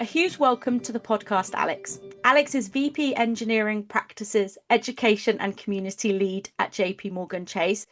A huge welcome to the podcast, Alex. Alex is VP Engineering Practices, Education and Community Lead at JPMorgan Chase.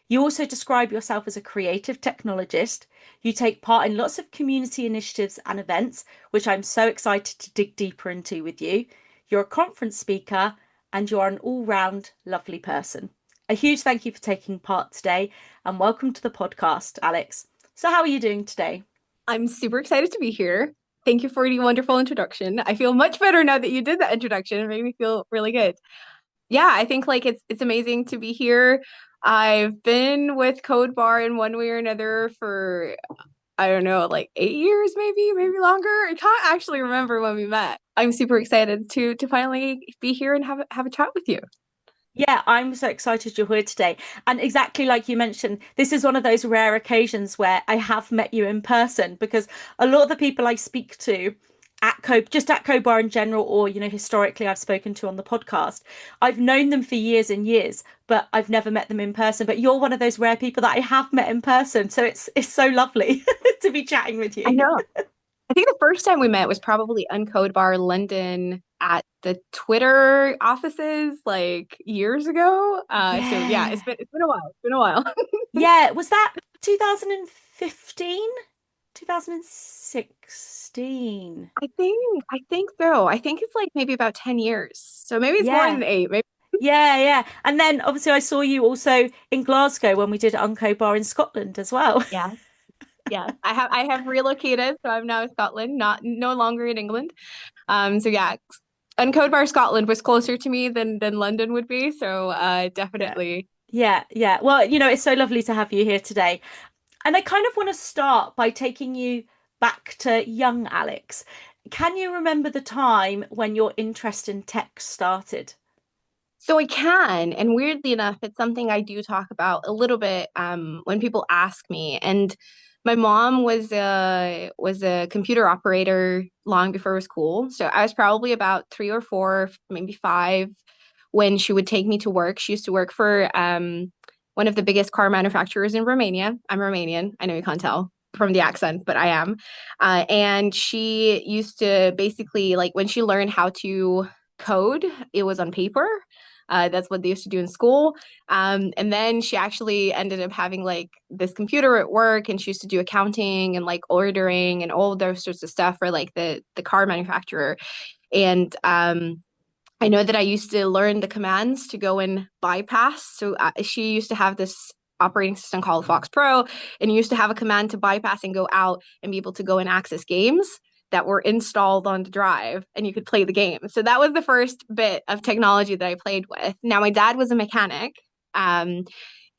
You also describe yourself as a creative technologist. You take part in lots of community initiatives and events, which I'm so excited to dig deeper into with you. You're a conference speaker and you are an all-round lovely person. A huge thank you for taking part today and welcome to the podcast, Alex. So how are you doing today? I'm super excited to be here. Thank you for the wonderful introduction. I feel much better now that you did that introduction. It made me feel really good. Yeah, I think like it's amazing to be here. I've been with codebar in one way or another for I don't know, like 8 years maybe longer. I can't actually remember when we met. I'm super excited to finally be here and have a chat with you. Yeah, I'm so excited you're here today. And exactly like you mentioned, this is one of those rare occasions where I have met you in person because a lot of the people I speak to just at Cobar in general, or, historically I've spoken to on the podcast, I've known them for years and years, but I've never met them in person. But you're one of those rare people that I have met in person. So it's so lovely to be chatting with I you. know. I think the first time we met was probably Uncode Bar London at the Twitter offices like years ago. So yeah, Yeah. it's been a while. It's been a while. Yeah. Was that 2015? 2016? I think so. I think it's like maybe about 10 years. So maybe it's more Yeah. than eight. Maybe. Yeah, yeah. And then obviously I saw you also in Glasgow when we did Unco Bar in Scotland as well. Yeah. Yeah. I have relocated, so I'm now in Scotland, not no longer in England. So yeah, Uncode Bar Scotland was closer to me than London would be. So Yeah. definitely. Yeah, yeah. Well, it's so lovely to have you here today. And I kind of want to start by taking you back to young Alex. Can you remember the time when your interest in tech started? So I can, and weirdly enough, it's something I do talk about a little bit when people ask me. And my mom was a computer operator long before it was cool. So I was probably about 3 or 4, maybe 5, when she would take me to work. She used to work for one of the biggest car manufacturers in Romania. I'm Romanian. I know you can't tell from the accent, but I am. And she used to basically like when she learned how to code, it was on paper. That's what they used to do in school. And then she actually ended up having like this computer at work, and she used to do accounting and like ordering and all those sorts of stuff for like the car manufacturer. And I know that I used to learn the commands to go and bypass. So she used to have this operating system called Fox Pro, and you used to have a command to bypass and go out and be able to go and access games that were installed on the drive, and you could play the game. So that was the first bit of technology that I played with. Now, my dad was a mechanic, um,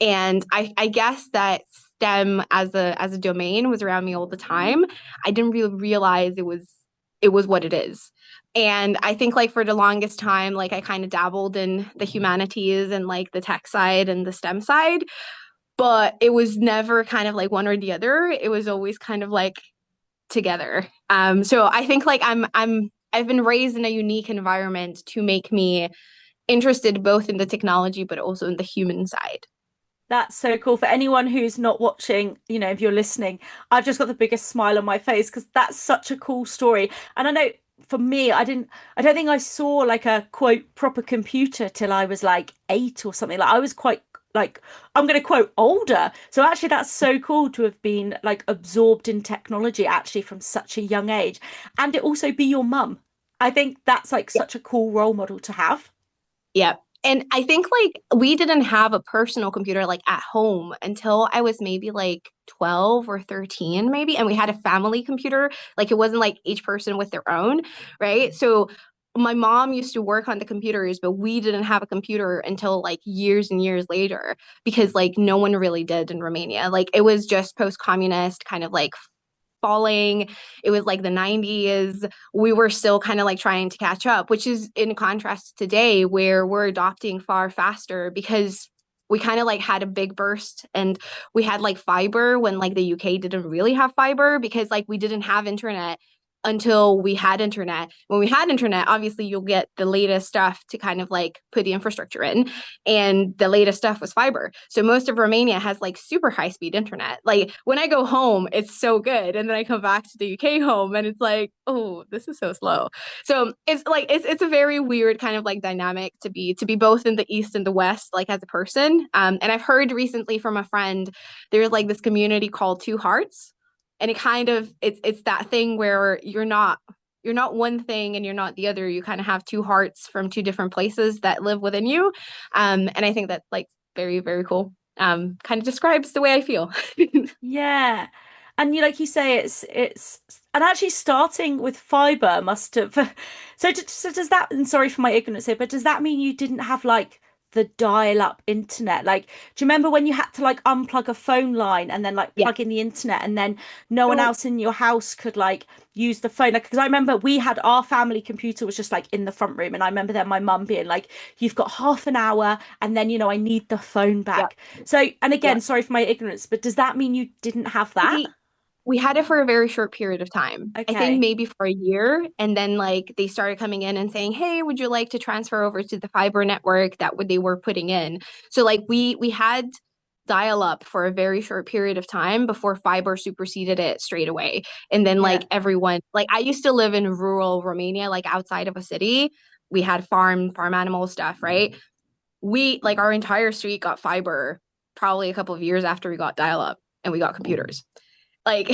and I guess that STEM as a domain was around me all the time. I didn't really realize it was what it is. And I think like for the longest time, like I kind of dabbled in the humanities and like the tech side and the STEM side, but it was never kind of like one or the other. It was always kind of like together. So I think like I've been raised in a unique environment to make me interested both in the technology but also in the human side. That's so cool. For anyone who's not watching, if you're listening, I've just got the biggest smile on my face because that's such a cool story. And I know for me, I don't think I saw like a quote proper computer till I was like 8 or something. Like I was quite like, I'm going to quote older. So actually, that's so cool to have been like absorbed in technology actually from such a young age. And it also be your mum. I think that's like such a cool role model to have. Yeah. And I think like we didn't have a personal computer like at home until I was maybe like 12 or 13 maybe, and we had a family computer. Like it wasn't like each person with their own, right? So my mom used to work on the computers, but we didn't have a computer until like years and years later because like no one really did in Romania. Like it was just post-communist kind of like falling. It was like the 90s. We were still kind of like trying to catch up, which is in contrast to today where we're adopting far faster because we kind of like had a big burst and we had like fiber when like the UK didn't really have fiber because like we didn't have internet until we had internet. When we had internet, obviously you'll get the latest stuff to kind of like put the infrastructure in. And the latest stuff was fiber. So most of Romania has like super high speed internet. Like when I go home, it's so good. And then I come back to the UK home and it's like, oh, this is so slow. So it's like it's a very weird kind of like dynamic to be both in the East and the West, like as a person. And I've heard recently from a friend, there's like this community called Two Hearts, and it kind of it's that thing where you're not one thing and you're not the other. You kind of have two hearts from two different places that live within you. And I think that's like very, very cool. Kind of describes the way I feel. Yeah. And you like you say it's and actually starting with fiber must have so does that, and sorry for my ignorance here, but does that mean you didn't have like the dial-up internet? Like, do you remember when you had to like unplug a phone line and then like Yeah. plug in the internet and then no one So else in your house could like use the phone? Like, because I remember we had our family computer was just like in the front room, and I remember then my mum being like, "You've got half an hour, and then I need the phone yeah, back." So, and yeah. again, sorry for my ignorance, but does that mean you didn't have that? We we had it for a very short period of time. I think Okay. maybe for a year. And then like they started coming in and saying, hey, would you like to transfer over to the fiber network that what they were putting in? So like we had dial up for a very short period of time before fiber superseded it straight away. And then Yeah. like everyone, like I used to live in rural Romania, like outside of a city. We had farm animal stuff, right? We like our entire street got fiber probably a couple of years after we got dial up and we got computers. Like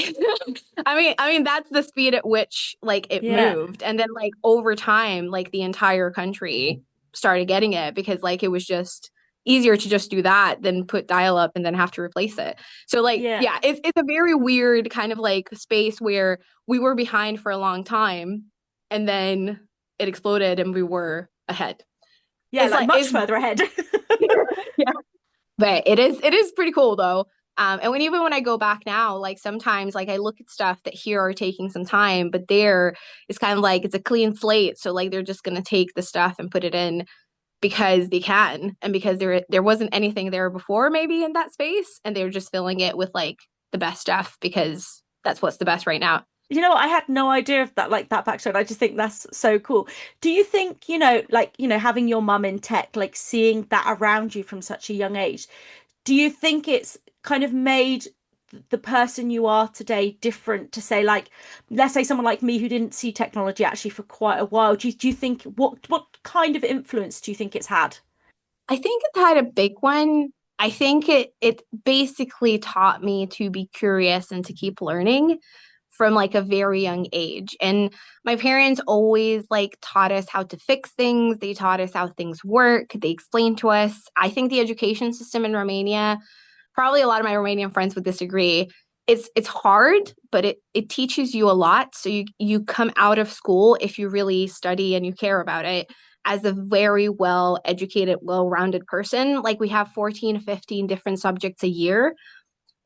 I mean that's the speed at which like it Yeah. moved. And then like over time, like the entire country started getting it because like it was just easier to just do that than put dial up and then have to replace it. So like Yeah. yeah, it's a very weird kind of like space where we were behind for a long time and then it exploded and we were ahead. Yeah, like much It's further ahead. yeah. But it is pretty cool though. And even when I go back now, like sometimes like I look at stuff that here are taking some time, but there it's kind of like it's a clean slate. So like they're just gonna take the stuff and put it in because they can and because there wasn't anything there before maybe in that space, and they're just filling it with like the best stuff because that's what's the best right now. You know what? I had no idea of that, like that backstory. I just think that's so cool. Do you think, like, having your mum in tech, like seeing that around you from such a young age, do you think it's kind of made the person you are today different to say, like, let's say someone like me who didn't see technology actually for quite a while? Do you think what kind of influence do you think it's had? I think it had a big one. I think it basically taught me to be curious and to keep learning from like a very young age. And my parents always like taught us how to fix things. They taught us how things work. They explained to us. I think the education system in Romania, probably a lot of my Romanian friends would disagree. It's hard, but it teaches you a lot. So you come out of school if you really study and you care about it as a very well educated, well-rounded person. Like we have 14, 15 different subjects a year.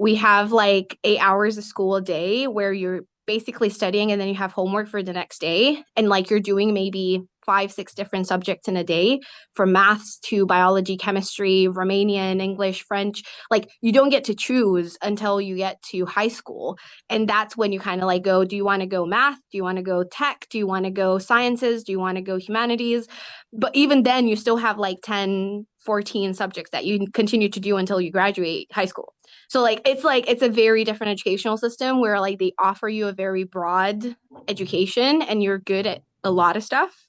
We have like 8 hours of school a day where you're basically studying and then you have homework for the next day. And like you're doing maybe 5, 6 different subjects in a day, from maths to biology, chemistry, Romanian, English, French. Like you don't get to choose until you get to high school. And that's when you kind of like go, do you want to go math? Do you want to go tech? Do you want to go sciences? Do you want to go humanities? But even then, you still have like 10, 14 subjects that you continue to do until you graduate high school. So like it's a very different educational system where like they offer you a very broad education and you're good at a lot of stuff.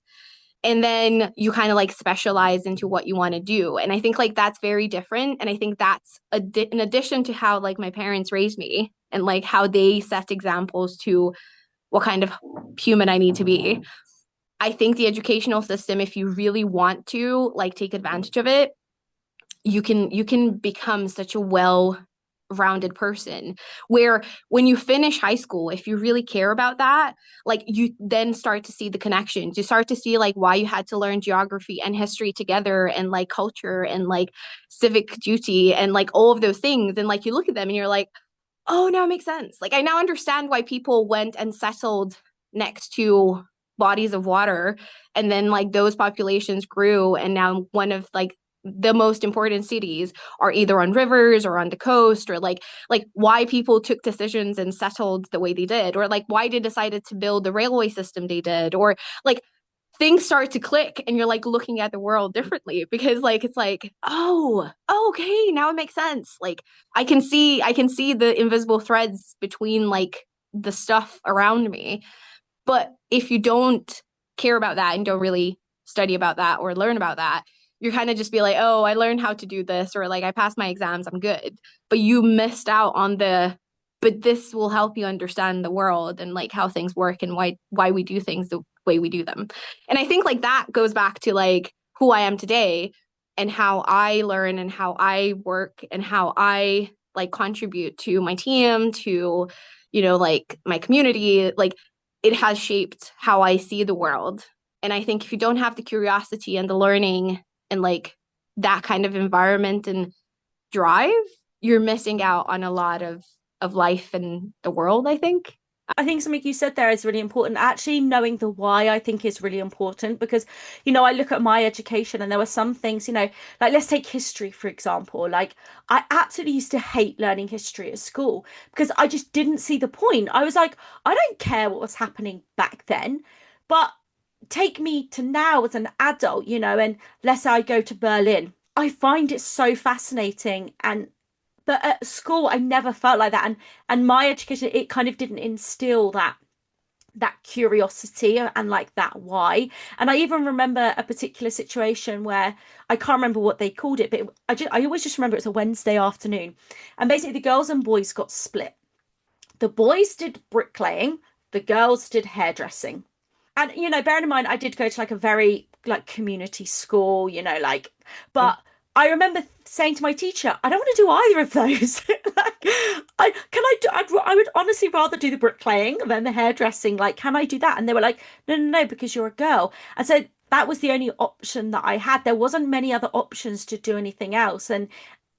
And then you kind of like specialize into what you want to do. And I think like that's very different. And I think that's in addition to how like my parents raised me and like how they set examples to what kind of human I need to be. I think the educational system, if you really want to like take advantage of it, you can become such a well-rounded person where when you finish high school, if you really care about that, like you then start to see the connections. You start to see like why you had to learn geography and history together and like culture and like civic duty and like all of those things. And like you look at them and you're like, oh, now it makes sense. Like I now understand why people went and settled next to bodies of water, and then like those populations grew, and now one of like the most important cities are either on rivers or on the coast, or like why people took decisions and settled the way they did, or like why they decided to build the railway system they did, or like things start to click and you're like looking at the world differently, because like it's like, oh, okay, now it makes sense. Like I can see the invisible threads between like the stuff around me. But if you don't care about that and don't really study about that or learn about that, you're kind of just be like, oh, I learned how to do this, or like I passed my exams, I'm good. But you missed out on but this will help you understand the world and like how things work and why we do things the way we do them. And I think like that goes back to like who I am today and how I learn and how I work and how I like contribute to my team, to, like my community. Like it has shaped how I see the world. And I think if you don't have the curiosity and the learning and like that kind of environment and drive, you're missing out on a lot of life and the world, I think. I think something you said there is really important. Actually, knowing the why, I think, is really important because, I look at my education and there were some things, like let's take history, for example. Like, I absolutely used to hate learning history at school because I just didn't see the point. I was like, I don't care what was happening back then, but take me to now as an adult, and let's say I go to Berlin. I find it so fascinating, and but at school I never felt like that, and my education, it kind of didn't instill that curiosity and like that why. And I even remember a particular situation where I can't remember what they called it, but I always just remember it's a Wednesday afternoon, and basically the girls and boys got split. The boys did bricklaying, the girls did hairdressing. And bearing in mind I did go to like a very like community school, like, but I remember saying to my teacher, I don't want to do either of those. Like, I would honestly rather do the bricklaying than the hairdressing. Like, can I do that? And they were like, no, no, no, because you're a girl. And so that was the only option that I had. There wasn't many other options to do anything else. And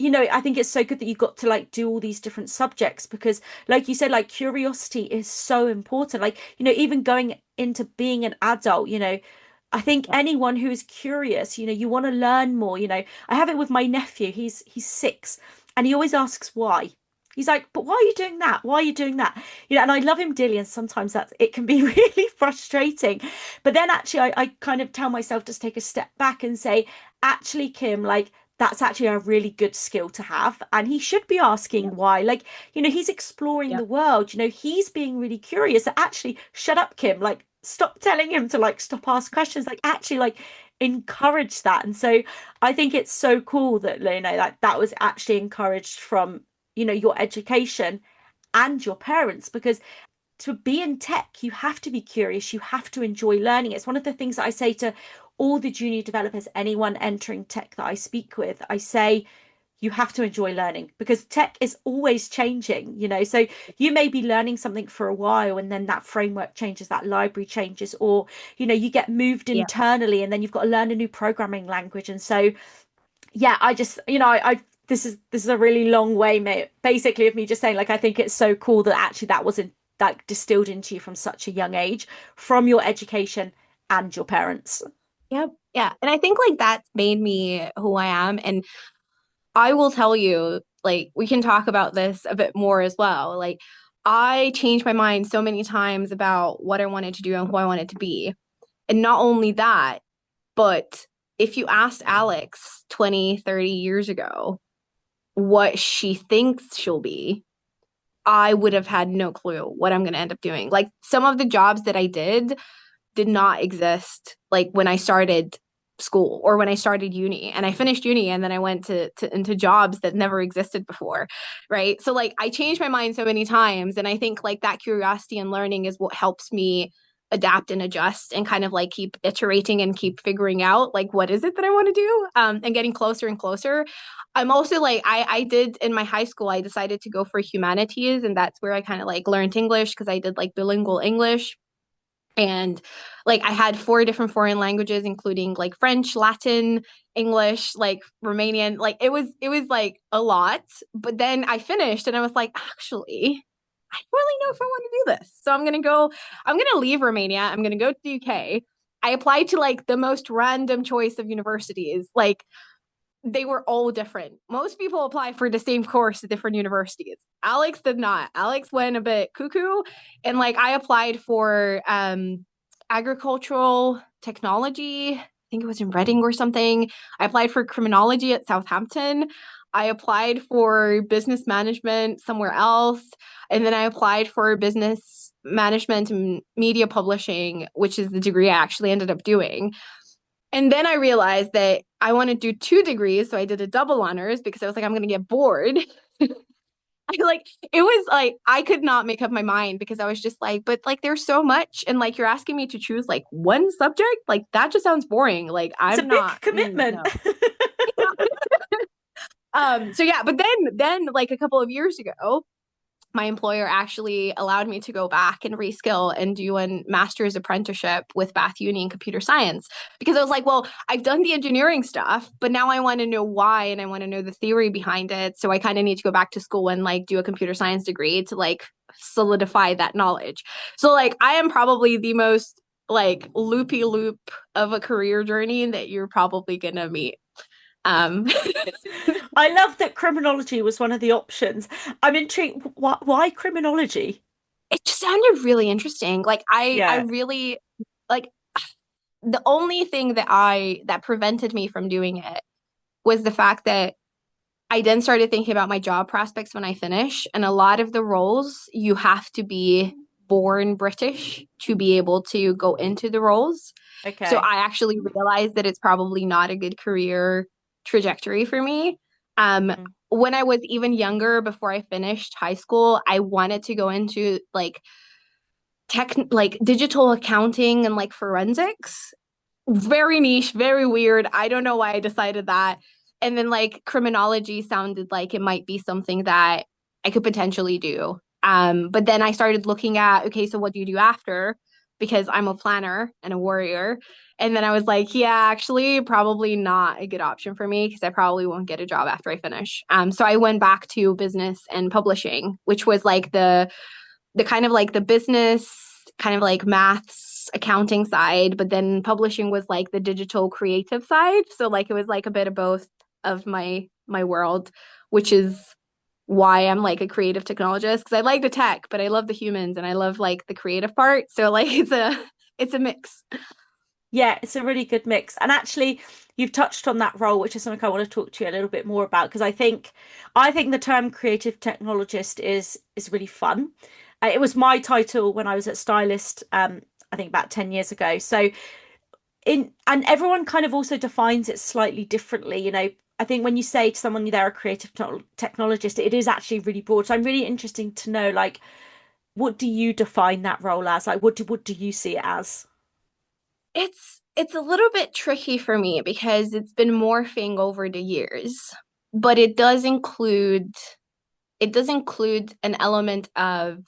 I think it's so good that you got to like do all these different subjects because, like you said, like curiosity is so important. Like, even going into being an adult, I think anyone who is curious, you want to learn more. I have it with my nephew. He's 6, and he always asks why. He's like, but why are you doing that? Why are you doing that? And I love him dearly, and sometimes it can be really frustrating. But then actually, I kind of tell myself just take a step back and say, actually, Kim, like that's actually a really good skill to have, and he should be asking Yep. why. Like, he's exploring the Yep. world. He's being really curious. Actually, shut up, Kim. Like, stop telling him to like stop ask questions, like actually like encourage that. And so I think it's so cool that like that was actually encouraged from your education and your parents, because to be in tech you have to be curious, you have to enjoy learning. It's one of the things that I say to all the junior developers, anyone entering tech that I speak with. I say you have to enjoy learning because tech is always changing, so you may be learning something for a while and then that framework changes, that library changes, or you get moved Yep. internally and then you've got to learn a new programming language. And so yeah, I just I this is a really long way, mate, basically of me just saying like I think it's so cool that actually that wasn't like distilled into you from such a young age from your education and your parents. Yep. Yeah. And I think like that's made me who I am. And I will tell you, like, we can talk about this a bit more as well. Like, I changed my mind so many times about what I wanted to do and who I wanted to be. And not only that, but if you asked Alex 20, 30 years ago what she thinks she'll be, I would have had no clue what I'm going to end up doing. Like, some of the jobs that I did not exist like when I started school or when I started uni, and I finished uni and then I went to into jobs that never existed before, right? So like I changed my mind so many times, and I think like that curiosity and learning is what helps me adapt and adjust and kind of like keep iterating and keep figuring out like what is it that I want to do, and getting closer and closer. I'm also like I did in my high school, I decided to go for humanities, and that's where I kind of like learned English because I did like bilingual English. And like I had 4 different foreign languages, including like French, Latin, English, like Romanian. Like it was like a lot. But then I finished and I was like, actually, I don't really know if I want to do this. So I'm gonna leave Romania. I'm gonna go to the UK. I applied to like the most random choice of universities. Like they were all different. Most people apply for the same course at different universities. Alex did not. Alex went a bit cuckoo, and like I applied for agricultural technology. I think it was in Reading or something. I applied for criminology at Southampton. I applied for business management somewhere else. And then I applied for business management and media publishing, which is the degree I actually ended up doing. And then I realized that I want to do 2 degrees. So I did a double honors because I was like, I'm going to get bored. Like it was like I could not make up my mind because I was just like, but like there's so much, and like you're asking me to choose like one subject, like that just sounds boring. Like It's a I'm big not commitment. no. So yeah, but then like a couple of years ago, my employer actually allowed me to go back and reskill and do a master's apprenticeship with Bath Uni in computer science because I was like, well, I've done the engineering stuff, but now I want to know why and I want to know the theory behind it. So I kind of need to go back to school and like do a computer science degree to like solidify that knowledge. So like I am probably the most like loopy loop of a career journey that you're probably gonna meet. Um I love that criminology was one of the options. I'm intrigued. Why criminology? it just sounded really interesting. Like I Yeah. really like the only thing that prevented me from doing it was the fact that I then started thinking about my job prospects when I finish. And a lot of the roles, you have to be born British to be able to go into the roles. So Okay. I actually realized that it's probably not a good career trajectory for me. Mhm. When I was even younger, before I finished high school, I wanted to go into like like digital accounting and like forensics. Very niche, very weird. I don't know why I decided that. And then like criminology sounded like it might be something that I could potentially do. But then I started looking at, okay, so what do you do after? Because I'm a planner and a warrior. And then I was like, yeah, actually, probably not a good option for me because I probably won't get a job after I finish. So I went back to business and publishing, which was like the kind of like the business, kind of like maths, accounting side, but then publishing was like the digital creative side. So like it was like a bit of both of my world, which is why I'm like a creative technologist because I like the tech, but I love the humans and I love like the creative part. So like it's a mix. Yeah, it's a really good mix. And actually, you've touched on that role, which is something I want to talk to you a little bit more about because I think the term creative technologist is really fun. It was my title when I was at Stylist, I think about 10 years ago. So in and everyone kind of also defines it slightly differently. I think when you say to someone they're a creative technologist, it is actually really broad. So I'm really interested to know, like, what do you define that role as? Like, what do you see it as? It's a little bit tricky for me because it's been morphing over the years, but it does include an element of,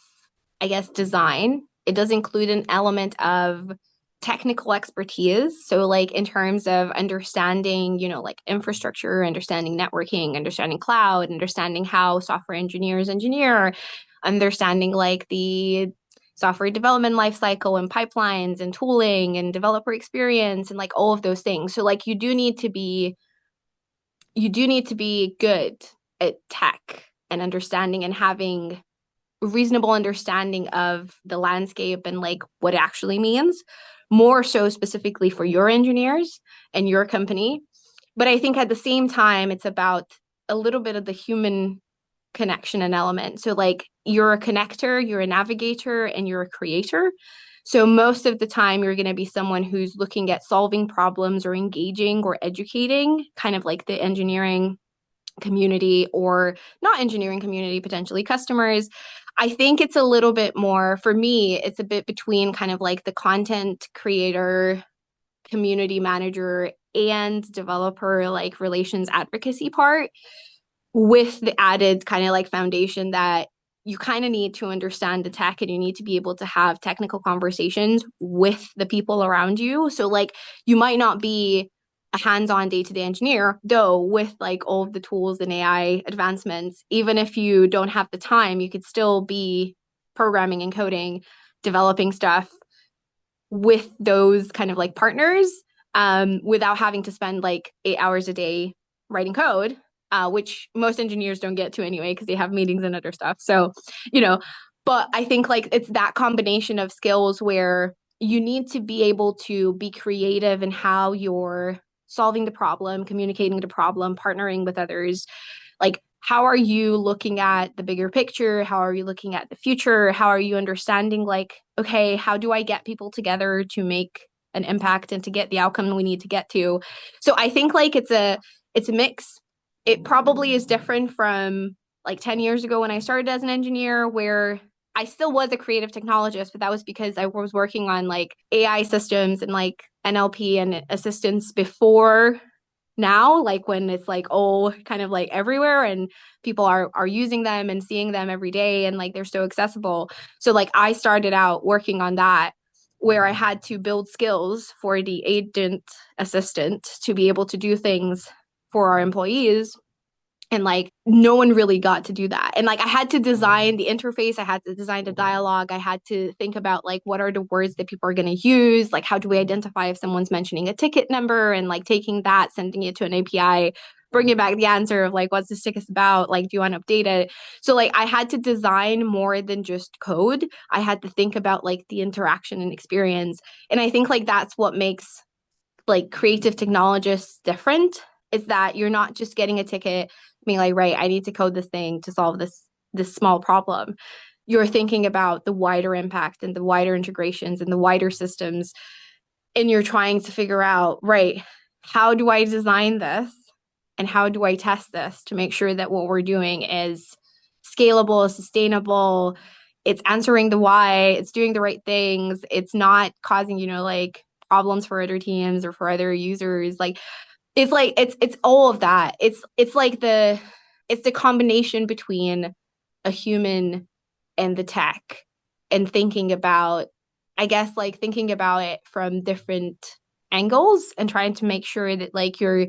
I guess, design. It does include an element of technical expertise. So, like, in terms of understanding, like infrastructure, understanding networking, understanding cloud, understanding how software engineers engineer, understanding like the software development lifecycle and pipelines and tooling and developer experience and like all of those things. So, like, you do need to be good at tech and understanding and having reasonable understanding of the landscape and like what it actually means, more so specifically for your engineers and your company. But I think at the same time, it's about a little bit of the human connection and element. So, like, you're a connector, you're a navigator, and you're a creator. So, most of the time, you're going to be someone who's looking at solving problems or engaging or educating, kind of like the engineering community or not engineering community, potentially customers. I think it's a little bit more, for me, it's a bit between kind of like the content creator, community manager, and developer like relations advocacy part, with the added kind of like foundation that you kind of need to understand the tech and you need to be able to have technical conversations with the people around you. So like you might not be a hands-on day-to-day engineer, though with like all of the tools and AI advancements, even if you don't have the time, you could still be programming and coding, developing stuff with those kind of like partners, without having to spend like 8 hours a day writing code, which most engineers don't get to anyway because they have meetings and other stuff. So, you know, but I think like it's that combination of skills where you need to be able to be creative in how you're solving the problem, communicating the problem, partnering with others. Like, how are you looking at the bigger picture? How are you looking at the future? How are you understanding, like, okay, how do I get people together to make an impact and to get the outcome we need to get to? So I think like it's a mix. It probably is different from like 10 years ago when I started as an engineer, where I still was a creative technologist, but that was because I was working on like AI systems and like NLP and assistance before now, like when it's like oh kind of like everywhere and people are using them and seeing them every day and like they're so accessible. So like I started out working on that where I had to build skills for the agent assistant to be able to do things for our employees, and like no one really got to do that. And like I had to design the interface, I had to design the dialogue, I had to think about like what are the words that people are going to use, like how do we identify if someone's mentioning a ticket number, and like taking that, sending it to an API, bringing back the answer of like what's this ticket about, like do you want to update it. So like I had to design more than just code. I had to think about like the interaction and experience. And I think like that's what makes like creative technologists different, is that you're not just getting a ticket being like, right, I need to code this thing to solve this small problem. You're thinking about the wider impact and the wider integrations and the wider systems, and you're trying to figure out, right, how do I design this and how do I test this to make sure that what we're doing is scalable, sustainable, it's answering the why, it's doing the right things, it's not causing, like problems for other teams or for other users. Like it's all of that. It's the combination between a human and the tech, and thinking about, I guess, like thinking about it from different angles and trying to make sure that like you're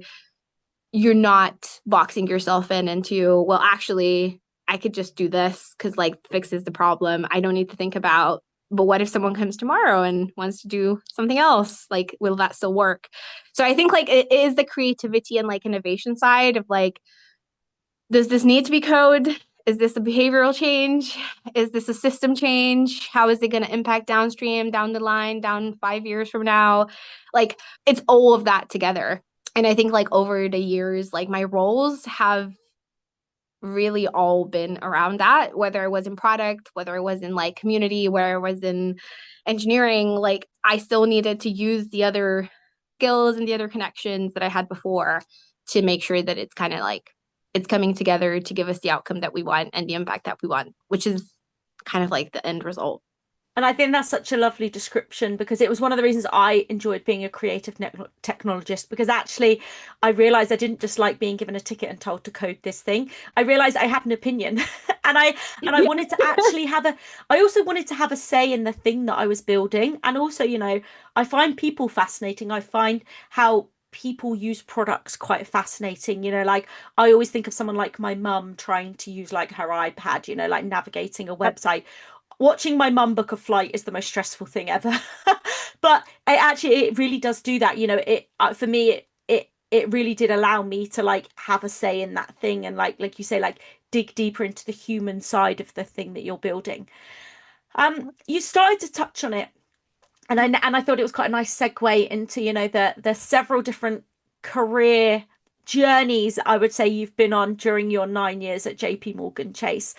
not boxing yourself in into, well, actually, I could just do this because like fixes the problem. I don't need to think about, but what if someone comes tomorrow and wants to do something else? Like, will that still work? So I think like it is the creativity and like innovation side of like, does this need to be code? Is this a behavioral change? Is this a system change? How is it going to impact downstream, down the line, down 5 years from now? Like, it's all of that together. And I think like over the years, like my roles have really all been around that, whether I was in product, whether I was in like community, where I was in engineering, like I still needed to use the other skills and the other connections that I had before to make sure that it's kind of like it's coming together to give us the outcome that we want and the impact that we want, which is kind of like the end result. And I think that's such a lovely description, because it was one of the reasons I enjoyed being a creative technologist, because actually I realized I didn't just like being given a ticket and told to code this thing. I realized I had an opinion and I Yeah. wanted to actually I also wanted to have a say in the thing that I was building. And also, I find people fascinating. I find how people use products quite fascinating. Like I always think of someone like my mum trying to use like her iPad, like navigating a website. Watching my mum book a flight is the most stressful thing ever. But it really does do that. It for me it really did allow me to like have a say in that thing, and like you say, like dig deeper into the human side of the thing that you're building. You started to touch on it, and I thought it was quite a nice segue into the several different career journeys I would say you've been on during your 9 years at JPMorgan Chase.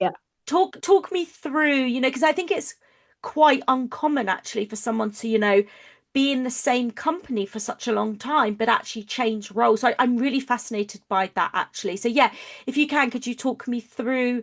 Yeah. Talk me through, because I think it's quite uncommon actually for someone to, be in the same company for such a long time, but actually change roles. So I'm really fascinated by that actually. So yeah, if you can, could you talk me through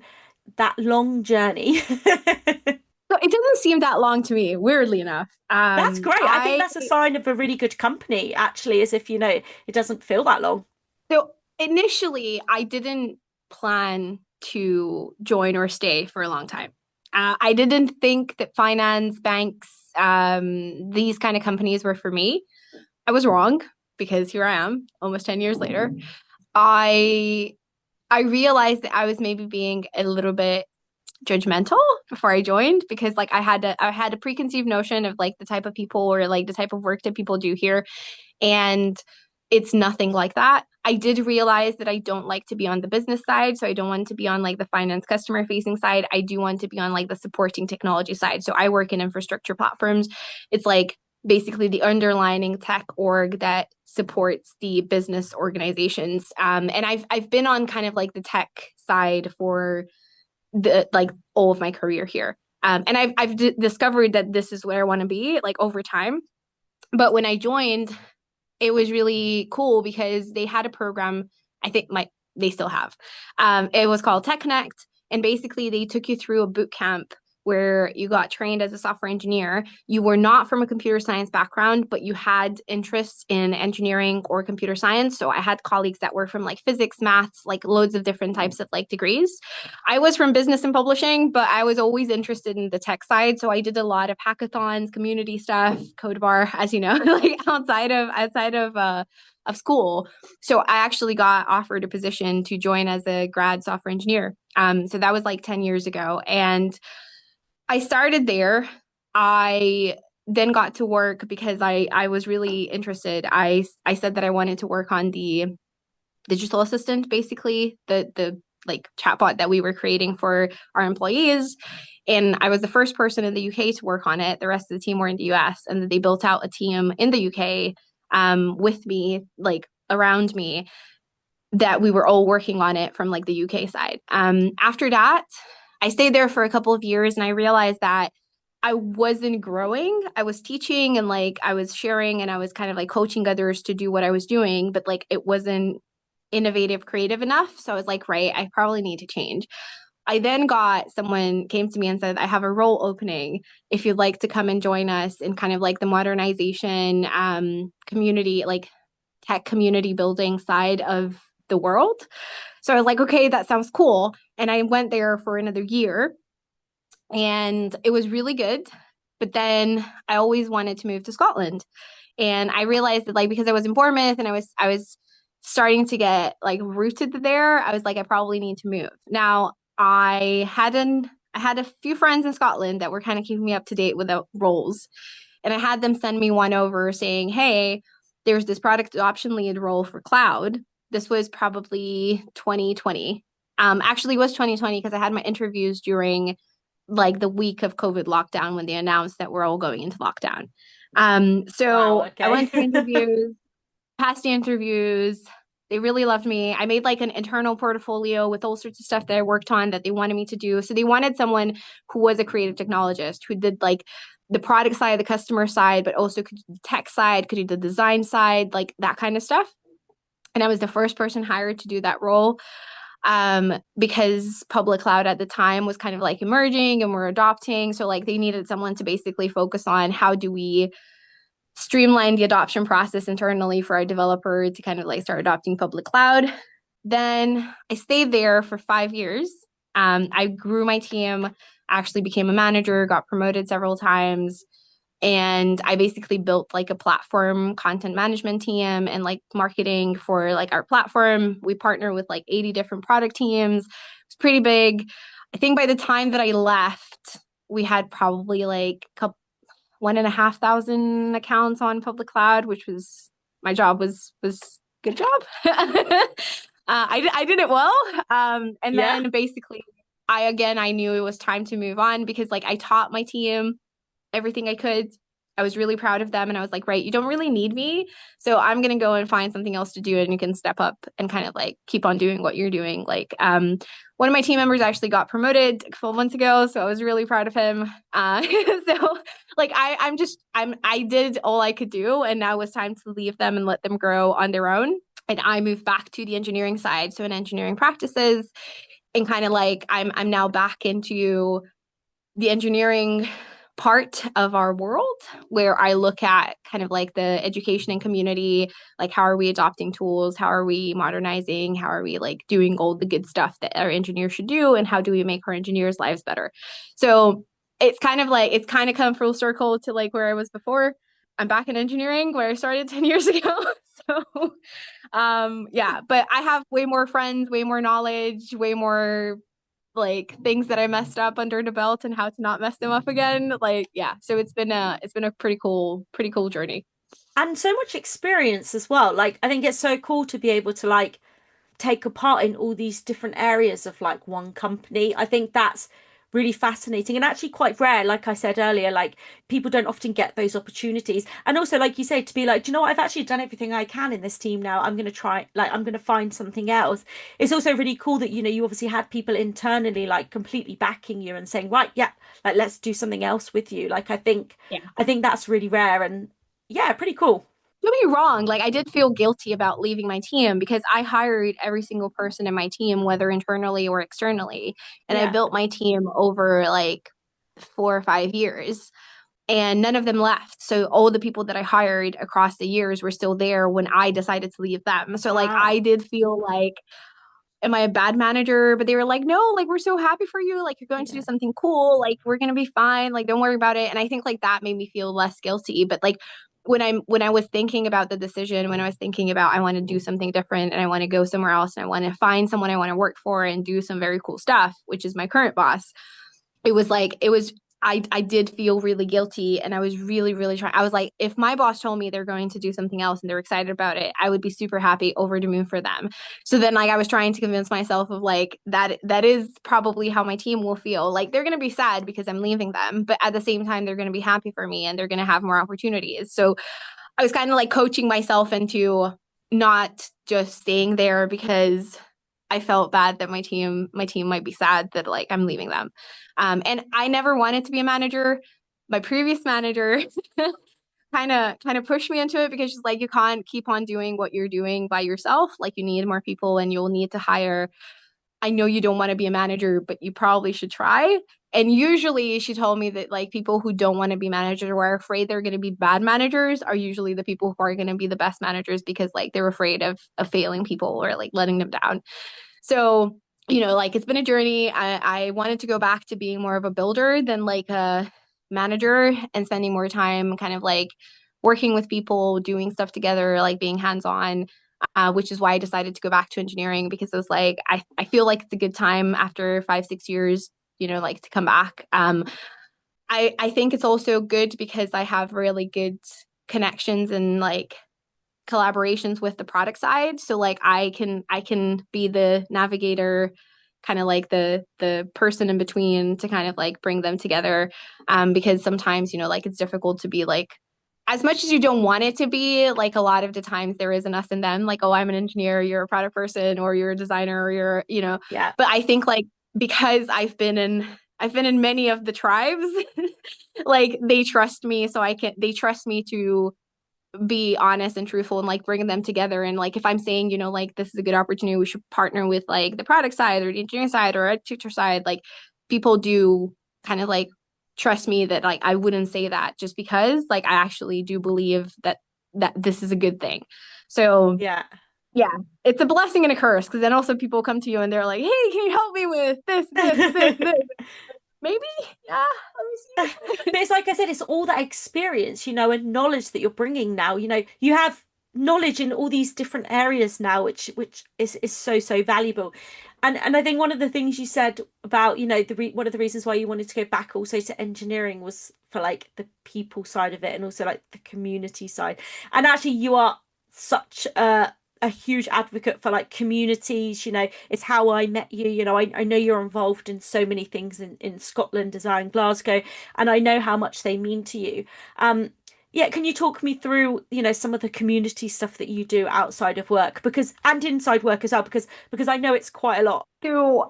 that long journey? So it doesn't seem that long to me, weirdly enough. That's great. I think I that's a sign of a really good company, actually, as if, it doesn't feel that long. So initially, I didn't plan to join or stay for a long time. I didn't think that finance, banks, these kind of companies were for me. I was wrong, because here I am, almost 10 years later. I I realized that I was maybe being a little bit judgmental before I joined, because like I had a preconceived notion of like the type of people or like the type of work that people do here. And it's nothing like that. I did realize that I don't like to be on the business side. So I don't want to be on like the finance customer facing side. I do want to be on like the supporting technology side. So I work in infrastructure platforms. It's like basically the underlining tech org that supports the business organizations. And I've been on kind of like the tech side for the like all of my career here. And I've discovered that this is where I want to be like over time. But when I joined, it was really cool because they had a program, I think they still have. It was called Tech Connect. And basically they took you through a boot camp where you got trained as a software engineer. You were not from a computer science background, but you had interests in engineering or computer science. So I had colleagues that were from like physics, maths, like loads of different types of like degrees. I was from business and publishing, but I was always interested in the tech side. So I did a lot of hackathons, community stuff, codebar, as you know, like outside of school. So I actually got offered a position to join as a grad software engineer. So that was like 10 years ago. And I started there. I then got to work because I was really interested. I said that I wanted to work on the digital assistant, basically the like chatbot that we were creating for our employees. And I was the first person in the UK to work on it. The rest of the team were in the US, and they built out a team in the UK with me, like around me, that we were all working on it from like the UK side. After that, I stayed there for a couple of years, and I realized that I wasn't growing. I was teaching and like I was sharing and I was kind of like coaching others to do what I was doing, but like it wasn't innovative, creative enough. So I was like, right, I probably need to change. I then got someone came to me and said, I have a role opening if you'd like to come and join us in kind of like the modernization community, like tech community building side of the world. So I was like, okay, that sounds cool. And I went there for another year and it was really good. But then I always wanted to move to Scotland. And I realized that like because I was in Bournemouth and I was starting to get like rooted there, I was like, I probably need to move. Now I had a few friends in Scotland that were kind of keeping me up to date with the roles. And I had them send me one over saying, hey, there's this product adoption lead role for cloud. This was probably 2020. Actually, it was 2020 because I had my interviews during like the week of COVID lockdown when they announced that we're all going into lockdown. Wow, So I okay. went to interviews, passed the interviews. They really loved me. I made like an internal portfolio with all sorts of stuff that I worked on that they wanted me to do. So they wanted someone who was a creative technologist who did like the product side, the customer side, but also could do the tech side, could do the design side, like that kind of stuff. And I was the first person hired to do that role because public cloud at the time was kind of like emerging and we're adopting. So like they needed someone to basically focus on how do we streamline the adoption process internally for our developer to kind of like start adopting public cloud. Then I stayed there for 5 years. I grew my team, actually became a manager, got promoted several times. And I basically built like a platform content management team and like marketing for like our platform. We partner with like 80 different product teams. It's pretty big. I think by the time that I left, we had probably like 1,500 accounts on public cloud, which was my job was good job. I did it well. And Yeah. then basically I knew it was time to move on because like I taught my team everything I could. I was really proud of them. And I was like, right, you don't really need me. So I'm going to go and find something else to do. And you can step up and kind of like keep on doing what you're doing. Like, one of my team members actually got promoted a couple months ago. So I was really proud of him. So like, I did all I could do. And now it was time to leave them and let them grow on their own. And I moved back to the engineering side. So in engineering practices and kind of like, I'm now back into the engineering part of our world where I look at kind of like the education and community, like how are we adopting tools, how are we modernizing, how are we like doing all the good stuff that our engineers should do, and how do we make our engineers' lives better. So it's kind of like it's kind of come full circle to like where I was before. I'm back in engineering where I started 10 years ago. So yeah, but I have way more friends, way more knowledge, way more like things that I messed up under the belt and how to not mess them up again. Like, yeah. So it's been a pretty cool journey. And so much experience as well. Like, I think it's so cool to be able to like take a part in all these different areas of like one company. I think that's really fascinating and actually quite rare. Like I said earlier, like people don't often get those opportunities. And also, like you say, to be like, do you know what? I've actually done everything I can in this team now. I'm going to try, like, I'm going to find something else. It's also really cool that, you obviously had people internally like completely backing you and saying, right, yeah, like let's do something else with you. Like, I think that's really rare and yeah, pretty cool. Don't get me wrong, like I did feel guilty about leaving my team because I hired every single person in my team, whether internally or externally, and I Yeah. built my team over like 4 or 5 years, and none of them left. So all the people that I hired across the years were still there when I decided to leave them. So like Wow. I did feel like, am I a bad manager? But they were like, no, like we're so happy for you. Like you're going to do Yeah. something cool. Like we're gonna be fine. Like don't worry about it. And I think like that made me feel less guilty. But like when I was thinking about the decision, when I was thinking about I want to do something different and I want to go somewhere else and I want to find someone I want to work for and do some very cool stuff, which is my current boss, it was like it was I did feel really guilty and I was really, really trying. I was like, if my boss told me they're going to do something else and they're excited about it, I would be super happy, over the moon for them. So then like I was trying to convince myself of like that is probably how my team will feel. Like they're gonna be sad because I'm leaving them, but at the same time they're gonna be happy for me and they're gonna have more opportunities. So I was kind of like coaching myself into not just staying there because I felt bad that my team might be sad that like I'm leaving them. And I never wanted to be a manager. My previous manager kind of pushed me into it because she's like, you can't keep on doing what you're doing by yourself. Like you need more people and you'll need to hire. I know you don't want to be a manager, but you probably should try. And usually she told me that like people who don't want to be managers or are afraid they're going to be bad managers are usually the people who are going to be the best managers because like they're afraid of failing people or like letting them down. So, like it's been a journey. I wanted to go back to being more of a builder than like a manager and spending more time kind of like working with people, doing stuff together, like being hands-on, which is why I decided to go back to engineering because it was like, I feel like it's a good time after 5, 6 years, like to come back. I think it's also good because I have really good connections and like collaborations with the product side. So like I can be the navigator, kind of like the person in between to kind of like bring them together. Because sometimes, like it's difficult to be like as much as you don't want it to be, like a lot of the times there is an us and them, like, oh, I'm an engineer, you're a product person, or you're a designer, or Yeah. but I think like because I've been in many of the tribes, like they trust me to be honest and truthful and like bring them together. And like if I'm saying, like this is a good opportunity, we should partner with like the product side or the engineering side or a tutor side, like people do kind of like trust me that like I wouldn't say that just because like I actually do believe that this is a good thing. So Yeah. yeah, it's a blessing and a curse because then also people come to you and they're like, hey, can you help me with this? Maybe, yeah, let But me see. it's like I said, it's all that experience, and knowledge that you're bringing now. You have knowledge in all these different areas now, which is so so valuable. And I think one of the things you said about, one of the reasons why you wanted to go back also to engineering was for like the people side of it and also like the community side. And actually, you are such a huge advocate for like communities. It's how I met you. I know you're involved in so many things in Scotland as I in Glasgow, and I know how much they mean to you. Yeah, can you talk me through, some of the community stuff that you do outside of work, because and inside work as well, because I know it's quite a lot. So,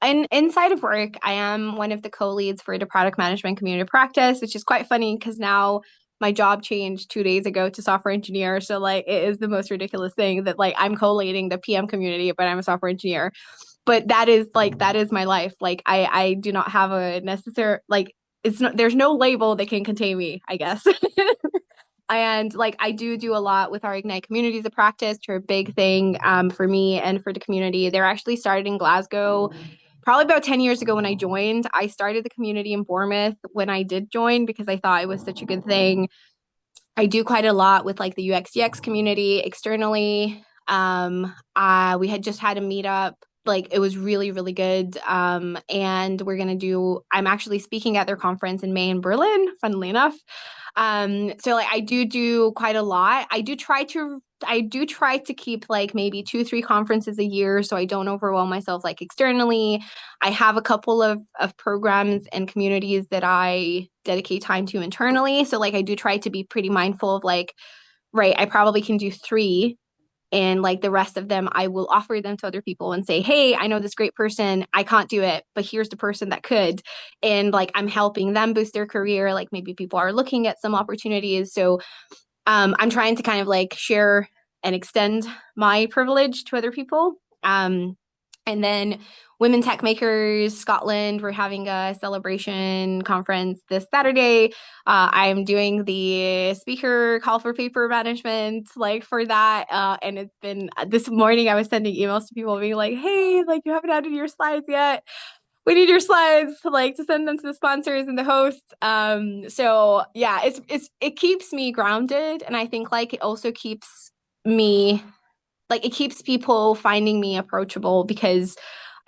inside of work, I am one of the co-leads for the product management community practice, which is quite funny because now my job changed 2 days ago to software engineer. So, like, it is the most ridiculous thing that like I'm co-leading the PM community, but I'm a software engineer. But that is my life. Like, I do not have a necessary like it's not there's no label that can contain me, I guess. And like I do a lot with our Ignite communities of practice, which are a big thing for me and for the community. They're actually started in Glasgow probably about 10 years ago when I joined. I started the community in Bournemouth when I did join because I thought it was such a good thing. I do quite a lot with like the UX community externally. We had just had a meetup like it was really, really good. And I'm actually speaking at their conference in May in Berlin, funnily enough. So like I do quite a lot. I do try to keep like maybe 2, 3 conferences a year so I don't overwhelm myself like externally. I have a couple of programs and communities that I dedicate time to internally. So like I do try to be pretty mindful of like, right, I probably can do 3, and like the rest of them I will offer them to other people and say, hey, I know this great person, I can't do it, but here's the person that could. And like I'm helping them boost their career, like maybe people are looking at some opportunities. So I'm trying to kind of like share and extend my privilege to other people. And then Women Tech Makers Scotland, we're having a celebration conference this Saturday. I'm doing the speaker call for paper management, like for that. And it's been this morning, I was sending emails to people being like, hey, like you haven't added your slides yet. We need your slides to send them to the sponsors and the hosts. So yeah, it keeps me grounded, and I think like it also keeps me like it keeps people finding me approachable, because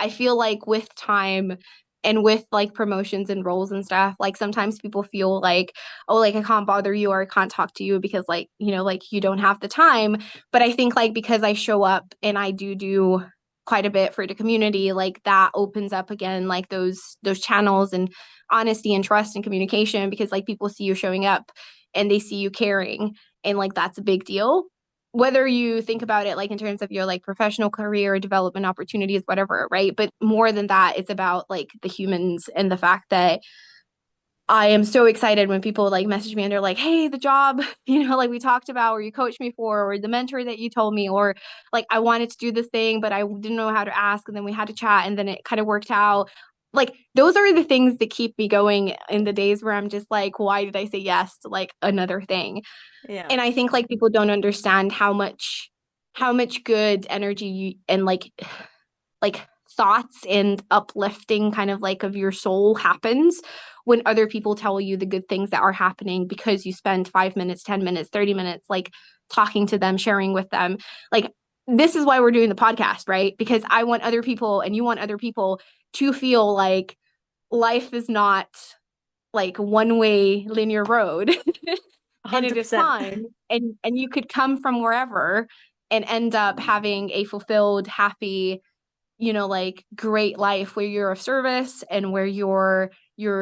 I feel like with time and with like promotions and roles and stuff, like sometimes people feel like, oh, like I can't bother you or I can't talk to you because like, like you don't have the time. But I think like because I show up and I do quite a bit for the community, like that opens up again like those channels and honesty and trust and communication, because like people see you showing up and they see you caring, and like that's a big deal, whether you think about it like in terms of your like professional career development opportunities, whatever, right? But more than that, it's about like the humans and the fact that I am so excited when people like message me and they're like, hey, the job, like we talked about, or you coached me for, or the mentor that you told me, or like I wanted to do this thing, but I didn't know how to ask. And then we had to chat and then it kind of worked out. Like those are the things that keep me going in the days where I'm just like, why did I say yes to like another thing? Yeah. And I think like people don't understand how much good energy and like thoughts and uplifting kind of like of your soul happens when other people tell you the good things that are happening, because you spend 5 minutes, 10 minutes, 30 minutes like talking to them, sharing with them. Like this is why we're doing the podcast, right? Because I want other people and you want other people to feel like life is not like one way linear road and it is 100%. fine, and you could come from wherever and end up having a fulfilled, happy, like great life where you're of service and where you're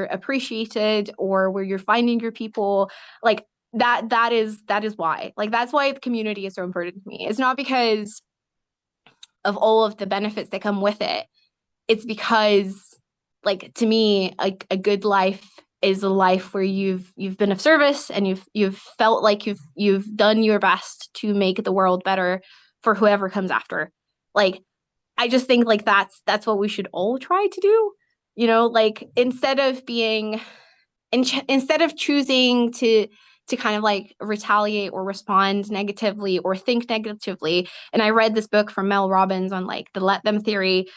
appreciated, or where you're finding your people. Like that is why, like that's why the community is so important to me. It's not because of all of the benefits that come with it. It's because like to me a good life is a life where you've been of service and you've felt like you've done your best to make the world better for whoever comes after. Like I just think like that's what we should all try to do. Like instead of choosing to kind of like retaliate or respond negatively or think negatively. And I read this book from Mel Robbins on like the let them theory,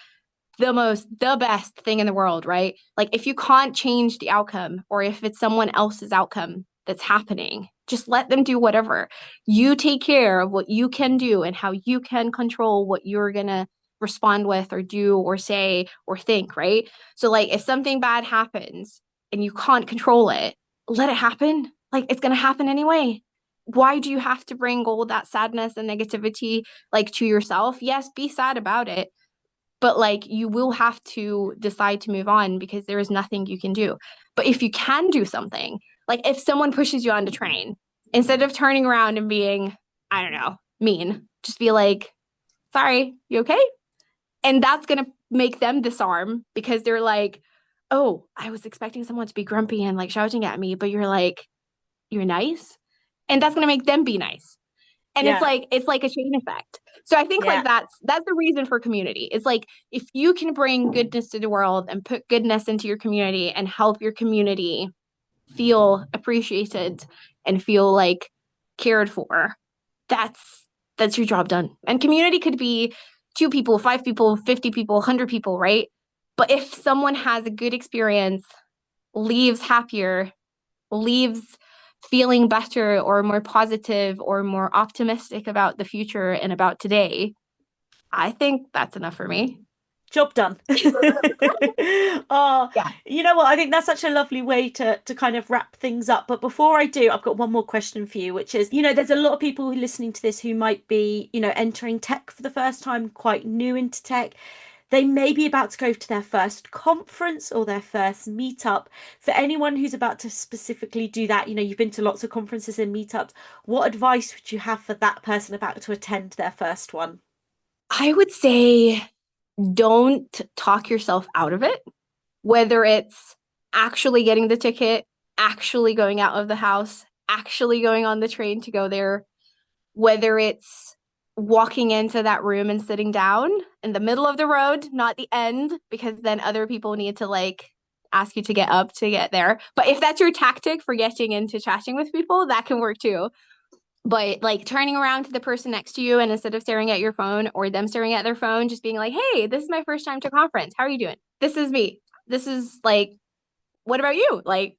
the best thing in the world, right? Like if you can't change the outcome, or if it's someone else's outcome that's happening, just let them do whatever. You take care of what you can do and how you can control what you're gonna respond with or do or say or think, right? So like if something bad happens and you can't control it, let it happen. Like it's gonna happen anyway. Why do you have to bring all that sadness and negativity like to yourself? Yes, be sad about it, but like you will have to decide to move on because there is nothing you can do. But if you can do something, like if someone pushes you on the train, instead of turning around and being, I don't know, mean, just be like, sorry, you okay? And that's going to make them disarm, because they're like, oh, I was expecting someone to be grumpy and like shouting at me, but you're like, you're nice. And that's going to make them be nice. And it's Yeah. like a chain effect. So I think Yeah. like that's the reason for community. It's like if you can bring goodness to the world and put goodness into your community and help your community feel appreciated and feel like cared for, that's your job done. And community could be 2 people, 5 people, 50 people, 100 people, right? But if someone has a good experience, leaves happier, leaves feeling better or more positive or more optimistic about the future and about today, I think that's enough for me. Job done. Oh, Yeah. you know what? I think that's such a lovely way to kind of wrap things up. But before I do, I've got one more question for you, which is, there's a lot of people listening to this who might be, entering tech for the first time, quite new into tech. They may be about to go to their first conference or their first meetup. For anyone who's about to specifically do that, you've been to lots of conferences and meetups. What advice would you have for that person about to attend their first one? I would say don't talk yourself out of it, whether it's actually getting the ticket, actually going out of the house, actually going on the train to go there, whether it's walking into that room and sitting down in the middle of the road, not the end, because then other people need to like ask you to get up to get there. But if that's your tactic for getting into chatting with people, that can work too. But like turning around to the person next to you and instead of staring at your phone or them staring at their phone, just being like, hey, this is my first time to conference. How are you doing? This is me. This is like, what about you? Like,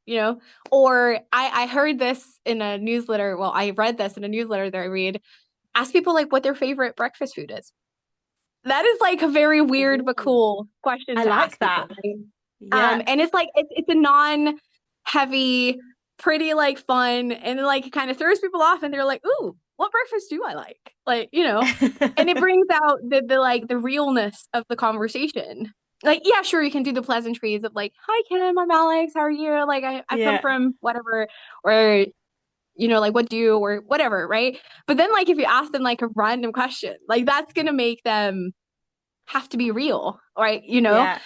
or I heard this in a newsletter. Well, I read this in a newsletter that I read. Ask people like what their favorite breakfast food is. That is like a very weird but Ooh, cool question I to like ask that. people, right? Yeah, And it's like it's a non-heavy, pretty like fun, and like it kind of throws people off, and they're like, "Ooh, what breakfast do I like?" And it brings out the like the realness of the conversation. Like, yeah, sure, you can do the pleasantries of like, "Hi, Kim, I'm Alex. How are you?" Like, I've come yeah, from whatever, or like what do you or whatever, right? But then like if you ask them like a random question, like that's gonna make them have to be real, right? yeah,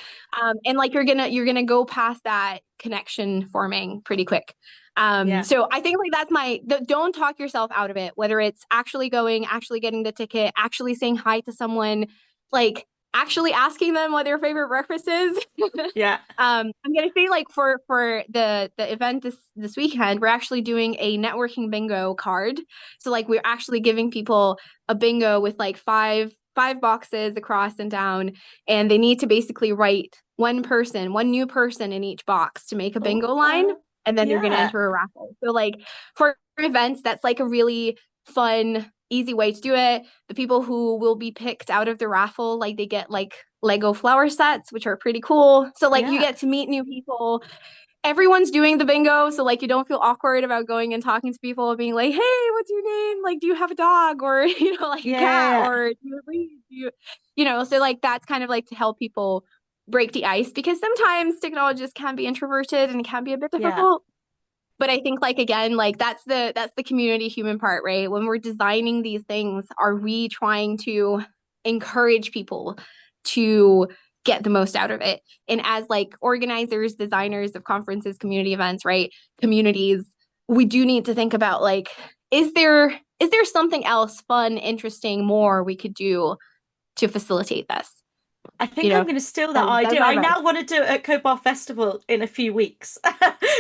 And like you're gonna go past that connection forming pretty quick. yeah, So I think like that's don't talk yourself out of it, whether it's actually going, actually getting the ticket, actually saying hi to someone, like actually asking them what their favorite breakfast is. yeah. I'm gonna say like for the event this weekend, we're actually doing a networking bingo card. So like we're actually giving people a bingo with like five boxes across and down, and they need to basically write one new person in each box to make a Oh, bingo line, and then they're gonna yeah, enter a raffle. So like for events, that's like a really fun, easy way to do it. The people who will be picked out of the raffle, like they get like Lego flower sets, which are pretty cool. So like you yeah, get to meet new people. Everyone's doing the bingo, so like you don't feel awkward about going and talking to people and being like, "Hey, what's your name? Like, do you have a dog or like a yeah, cat yeah, or do you read? So like that's kind of like to help people break the ice because sometimes technologists can be introverted and it can be a bit yeah. difficult. But I think like again, like that's the community human part, right? When we're designing these things, are we trying to encourage people to get the most out of it? And as like organizers, designers of conferences, community events, right? Communities, we do need to think about like, is there something else fun, interesting, more we could do to facilitate this? I You think I'm know, going to steal that that's idea. my I advice. now want to do it at Codebar Festival in a few weeks.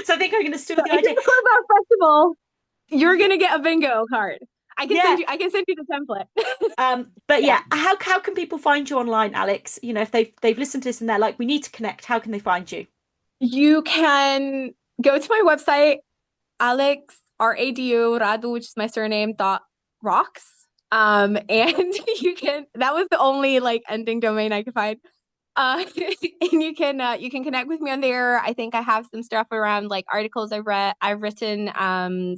So I think I'm going to steal So the if idea. it's a Clubhouse festival, you're Yeah, gonna get a bingo card. yeah. I can send you the template. But Yeah. yeah, how can people find you online, Alex? If they've listened to this and they're like, we need to connect, how can they find you? You can go to my website, Alex Radu, which is my surname, dot rocks. And that was the only like ending domain I could find. And you can connect with me on there. I think I have some stuff around like articles I've written,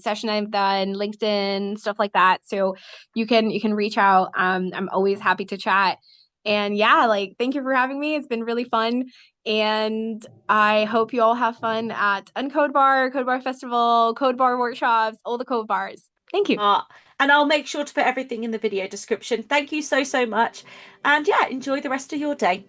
session I've done, LinkedIn, stuff like that. So you can reach out. I'm always happy to chat. And yeah, like thank you for having me. It's been really fun. And I hope you all have fun at Uncode Bar, Code Bar Festival, Code Bar workshops, all the code bars. Thank you. Uh, and I'll make sure to put everything in the video description. Thank you so, so much. And yeah, enjoy the rest of your day.